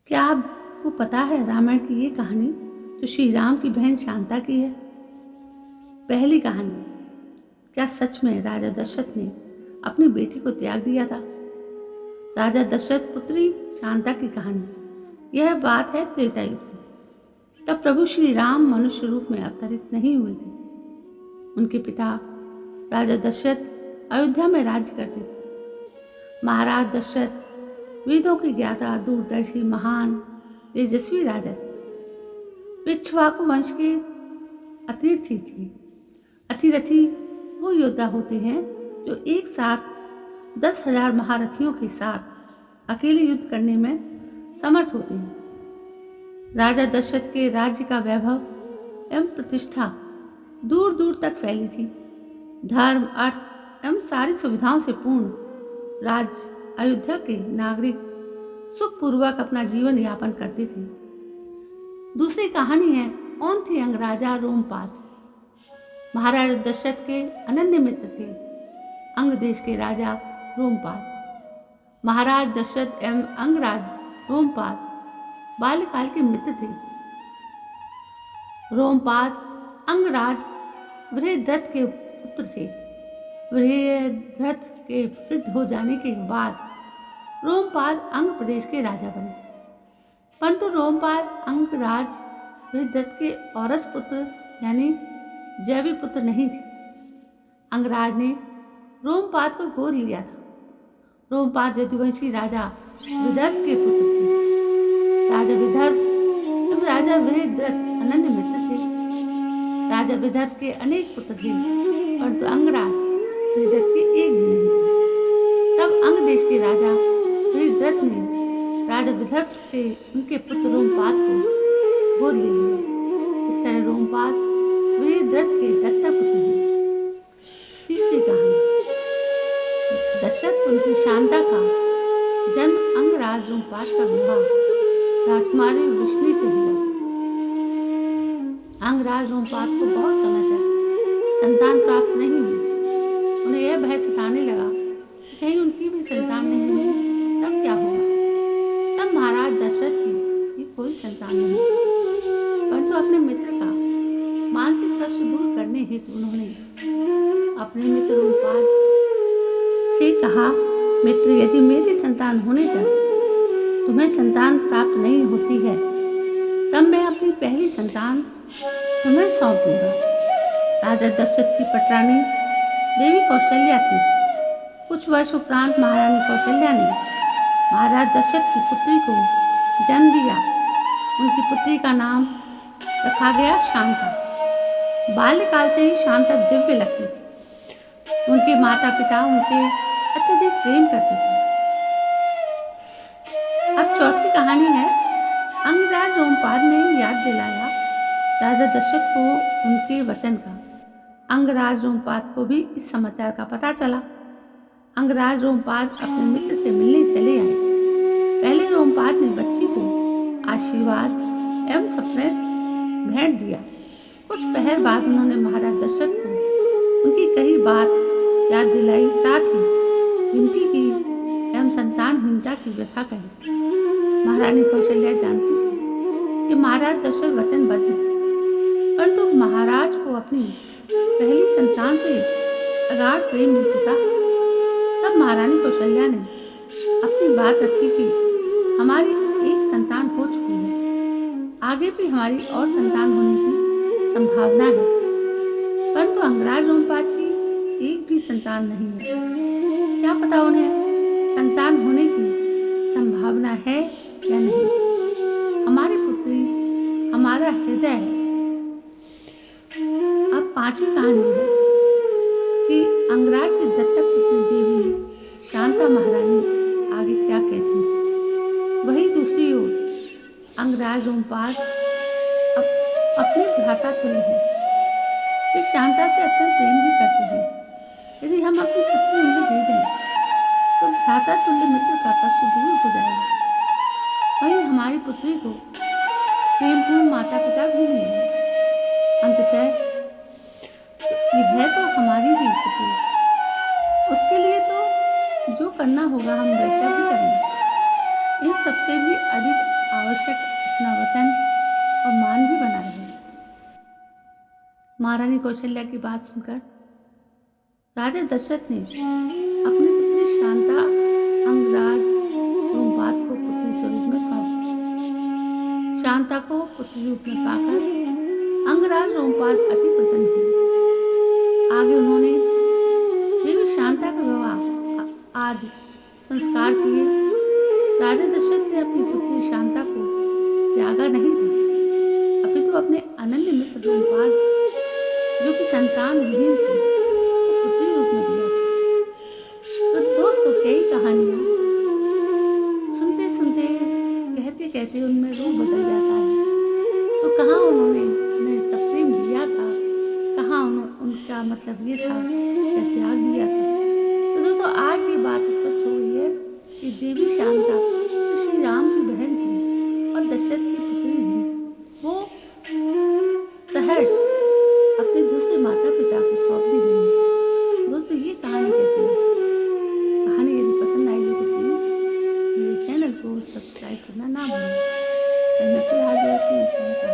क्या आपको पता है रामायण की ये कहानी जो श्री राम की बहन शांता की है? पहली कहानी। क्या सच में राजा दशरथ ने अपनी बेटी को त्याग दिया था? राजा दशरथ पुत्री शांता की कहानी। यह बात है त्रेता युग की। तब प्रभु श्री राम मनुष्य रूप में अवतरित नहीं हुए थे। उनके पिता राजा दशरथ अयोध्या में राज्य करते थे। महाराज दशरथ वेदों के ज्ञाता, दूरदर्शी, महान, तेजस्वी राजा थे। वे इक्ष्वाकु वंश के अतिरथी थे। अतिरथी वो योद्धा होते हैं जो एक साथ 10,000 महारथियों के साथ अकेले युद्ध करने में समर्थ होते हैं। राजा दशरथ के राज्य का वैभव एवं प्रतिष्ठा दूर दूर तक फैली थी। धर्म, अर्थ एवं सारी सुविधाओं से पूर्ण राज्य अयोध्या के नागरिक सुखपूर्वक अपना जीवन यापन करते थे। दूसरी कहानी है कौन थे अंगराजा रोमपाद। महाराज दशरथ के अनन्य मित्र थे अंग देश के राजा रोमपाद। महाराज दशरथ एवं अंगराज रोमपाद बाल्यकाल के मित्र थे। रोमपाद अंगराज वृहद्रथ के पुत्र थे। वृहद्रथ के वृद्ध हो जाने के बाद रोमपाद अंग प्रदेश के राजा बने, परंतु रोमपाद अंगराज वृहद्रथ के औरस पुत्र यानी जैवी पुत्र नहीं थे। अंगराज ने रोमपाद को गोद लिया था। रोमपाद यदुवंशी राजा विदर्भ के पुत्र थे। राजा विदर्भ एवं राजा वृहद्रथ अनन्य मित्र थे। राजा विदर्भ के अनेक पुत्र थे, परंतु अंगराज वृहद्रथ के एक भी नहीं थे। तब अंग देश के राजा वृहद्रथ ने राजा विदर्भ से उनके पुत्र रोमपाद को गोद ले लिया। इस तरह रोमपाद वृहद्रथ के दत्तक पुत्र हुए। तीसरी कहानी। दशरथ पुत्री शांता का जन्म अंगराज रोमपाद का विवाह राजकुमारी वृष्णि से हुआ। अंगराज रोमपाद को बहुत समय तक संतान प्राप्त नहीं हुई। उन्हें यह भय सताने लगा कि कहीं उनकी भी संतान नहीं हुई तब क्या होगा। तब महाराज दशरथ की कोई संतान नहीं, परंतु अपने मित्र का मानसिक कष्ट दूर करने हेतु उन्होंने अपने मित्र रोमपाद से कहा, मित्र, यदि मेरी संतान होने तक तुम्हें संतान प्राप्त नहीं होती है तब मैं अपनी पहली संतान तुम्हें सौंप दूंगा। राजा दशरथ की पटरानी देवी कौशल्या थी। कुछ वर्ष उपरांत महारानी कौशल्या ने महाराज दशरथ की पुत्री को जन्म दिया। उनकी पुत्री का नाम रखा गया शांता। बाल्यकाल से ही शांता दिव्य लगती थी। उनके माता पिता उनसे अत्यधिक प्रेम करते थे। अब चौथी कहानी है अंगराज रोमपाद ने याद दिलाया राजा दशरथ को उनके वचन का। अंगराज रोमपाद को भी इस समाचार का पता चला। अंगराज रोमपाद अपने मित्र से मिलने चले आए। पहले रोमपाद ने बच्ची को आशीर्वाद एवं सपने भेंट दिया। कुछ पहर बाद उन्होंने महाराज दशरथ को उनकी कही बात याद दिलाई, साथ ही विनती की एवं संतानहीनता की व्यथा कही। महारानी कौशल्या जानती थी कि महाराज दशरथ वचनबद्ध है, परंतु महाराज को अपनी पहली संतान से अगाध प्रेम हेतु था। तब महारानी कौशल्या ने अपनी बात रखी कि हमारी एक संतान हो चुकी है, आगे भी हमारी और संतान होने की संभावना है, परंतु अंगराज रोमपाद की एक भी संतान नहीं है। क्या पता उन्हें संतान होने की संभावना है या नहीं। हमारी पुत्री हमारा हृदय है। अब पांचवी कहानी है कि अंगराज की दत्तक पुत्री देवी शांता महारानी आगे क्या कहती है। वही दूसरी ओर अंगराज रोमपाद अपने भ्राता तुल्य है। वे शांता से अत्यंत प्रेम भी करते हैं। यदि हम अपनी पुत्री उन्हें दे दें तो भ्राता तुल्य मित्र का कष्ट दूर हो जाएगा। वहीं हमारी पुत्री को प्रेमपूर्ण माता पिता भी मिलेंगे। अंततः यह तो हमारी ही पुत्री, उसके लिए तो जो करना होगा हम वैसा भी करेंगे। इन सबसे भी अधिक आवश्यक अपना वचन और मान भी बना रहे। महारानी कौशल्या की बात सुनकर राजा दशरथ ने अपनी पुत्री शांता अंगराज रोमपाद को पुत्री स्वरूप में सौंप दी। शांता को पुत्री रूप में पाकर अंगराज रोमपाद अति प्रसन्न हुए। आगे उन्होंने देवी शांता का विवाह आदि संस्कार किए। राजा दशरथ ने अपनी पुत्री शांता को त्यागा नहीं था, अपितु अपने अनन्य मित्र रोमपाद, जो कि संतान विहीन थे, को पुत्री रूप में दिया था। तो दोस्तों, कई कहानियाँ सुनते सुनते कहते कहते उनमें रूप बदल जाता है। तो कहाँ उन्होंने सप्रेम दिया था, कहाँ उनका मतलब ये था क्या त्याग दिया था। तो दोस्तों, आज ये बात स्पष्ट हो गई है कि देवी शांता जो श्री राम की बहन थी और दशरथ की पुत्री थी, वो सहर्ष अपने दूसरे माता पिता को सौंप दी गई। दोस्तों, ये कहानी कैसी है? कहानी यदि पसंद आई हो तो प्लीज़ मेरे चैनल को सब्सक्राइब करना ना भूलें। मैं फिर हाजिर होती हूँ।